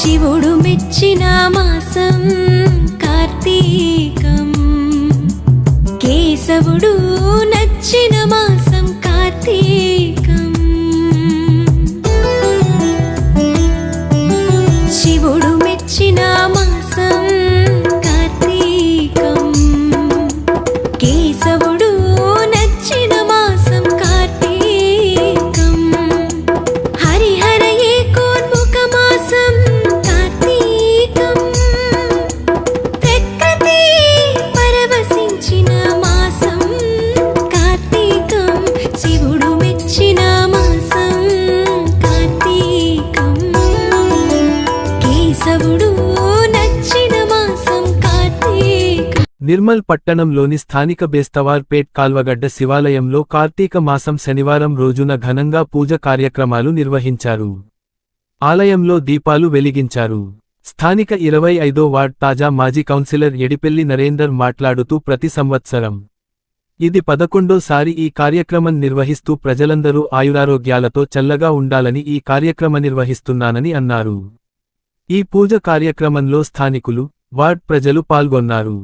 శివుడు మెచ్చిన మాసం కార్తీకం, కేశవుడు నచ్చిన మాసం కార్తీకం. శివుడు మెచ్చిన మాసం కార్తీకం, కేశవుడు నచ్చిన మాసం కార్తీకం. హరిహర ఏకోన్ముఖ మాసం కార్తీకం, ప్రకృతి పరవశించిన మాసం కార్తీకం. శివుడు మెచ్చిన మాసం కార్తీకం, కేశవుడు నచ్చిన మాసం కార్తీకం. నిర్మల్ పట్టణంలోని స్థానిక బేస్తవార్ పేట్ కాల్వగడ్డ శివాలయంలో కార్తీక మాసం శనివారం రోజున ఘనంగా పూజ కార్యక్రమాలు నిర్వహించారు. ఆలయంలో దీపాలు వెలిగించారు. స్థానిక 25వ వార్డ్ తాజా మాజీ కౌన్సిలర్ ఎడిపెల్లి నరేందర్ మాట్లాడుతూ ప్రతి సంవత్సరం ఇది 11వ సారి ఈ కార్యక్రమం నిర్వహిస్తూ ప్రజలందరూ ఆయురారోగ్యాలతో చల్లగా ఉండాలని ఈ కార్యక్రమ నిర్వహిస్తున్నానని అన్నారు. ఈ పూజ కార్యక్రమంలో స్థానికులు, వార్డ్ ప్రజలు పాల్గొన్నారు.